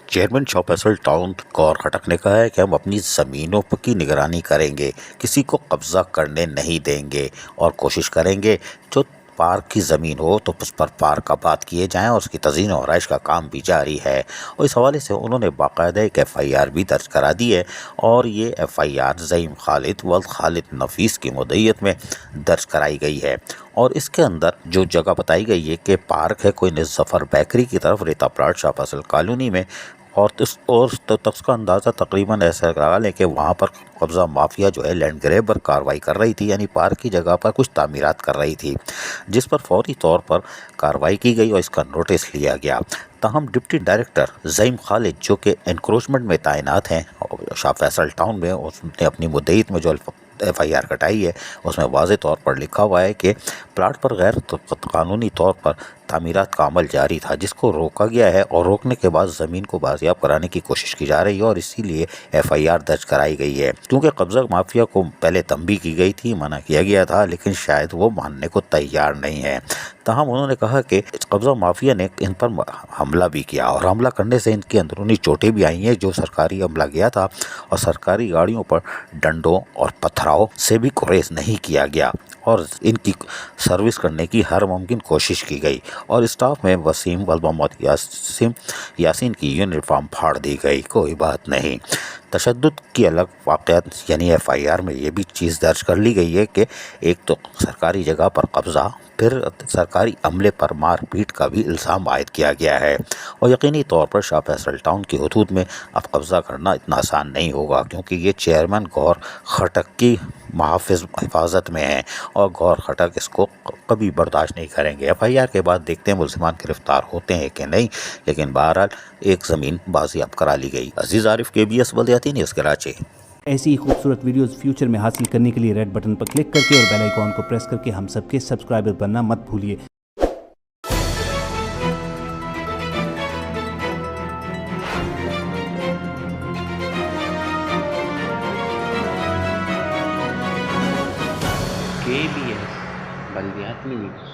Chairman شاہ Faisal town غور خٹک نے کہا ہے کہ ہم اپنی زمینوں کی نگرانی کریں گے، کسی کو قبضہ کرنے نہیں دیں گے اور کوشش کریں گے جو پارک کی زمین ہو تو اس پر پارک آباد کیے جائیں اور اس کی تزئین و آرائش کا کام بھی جاری ہے۔ اور اس حوالے سے انہوں نے باقاعدہ ایک FIR بھی درج کرا دی ہے اور یہ FIR زعیم خالد و خالد نفیس کی مدعیت میں درج کرائی گئی ہے، اور اس کے اندر جو جگہ بتائی گئی ہے کہ پارک ہے کوئی ظفر بیکری کی طرف ریتا پلاٹ شاہ فیصل کالونی میں، اور اس کا اندازہ تقریباً ایسا لگا لیں کہ وہاں پر قبضہ مافیا جو ہے لینڈ گریبر کارروائی کر رہی تھی، یعنی پارک کی جگہ پر کچھ تعمیرات کر رہی تھی، جس پر فوری طور پر کارروائی کی گئی اور اس کا نوٹس لیا گیا۔ تاہم ڈپٹی ڈائریکٹر زعیم خالد جو کہ انکروچمنٹ میں تعینات ہیں شاہ فیصل ٹاؤن میں، اس نے اپنی مدعیت میں جو FIR کٹائی ہے اس میں واضح طور پر لکھا ہوا ہے کہ پلاٹ پر غیر قانونی طور پر تعمیرات کا عمل جاری تھا، جس کو روکا گیا ہے اور روکنے کے بعد زمین کو بازیاب کرانے کی کوشش کی جا رہی ہے، اور اسی لیے FIR درج کرائی گئی ہے۔ کیونکہ قبضہ مافیا کو پہلے تنبیہ کی گئی تھی، منع کیا گیا تھا، لیکن شاید وہ ماننے کو تیار نہیں ہے۔ تاہم انہوں نے کہا کہ قبضہ مافیا نے ان پر حملہ بھی کیا اور حملہ کرنے سے ان کی اندرونی چوٹیں بھی آئی ہیں، جو سرکاری عملہ گیا تھا اور سرکاری گاڑیوں پر ڈنڈوں اور پتھراؤ سے بھی گریز نہیں کیا گیا اور ان کی سروس کرنے کی ہر ممکن کوشش کی گئی، اور اسٹاف میں وسیم و محمد یاسین کی یونیفارم پھاڑ دی گئی۔ کوئی بات نہیں۔ تشدد کی الگ واقعات یعنی FIR میں یہ بھی چیز درج کر لی گئی ہے کہ ایک تو سرکاری جگہ پر قبضہ، پھر سرکاری عملے پر مار پیٹ کا بھی الزام عائد کیا گیا ہے، اور یقینی طور پر شاہ فیصل ٹاؤن کی حدود میں اب قبضہ کرنا اتنا آسان نہیں ہوگا، کیونکہ یہ چیئرمین غور خٹک کی حفاظت میں ہیں اور غور خٹک اس کو کبھی برداشت نہیں کریں گے۔ FIR کے بعد دیکھتے ہیں ملزمان گرفتار ہوتے ہیں کہ نہیں، لیکن بہرحال ایک زمین بازیاب کرا لی گئی۔ عزیز عارف KBS بلدیاتی نیوز کراچی۔ ایسی ہی خوبصورت ویڈیوز فیوچر میں حاصل کرنے کے لیے ریڈ بٹن پر کلک کر کے اور بیل آئیکن کو پریس کر کے ہم سب کے سبسکرائبر بننا مت بھولیے۔ KBS بلدیاتی نیوز۔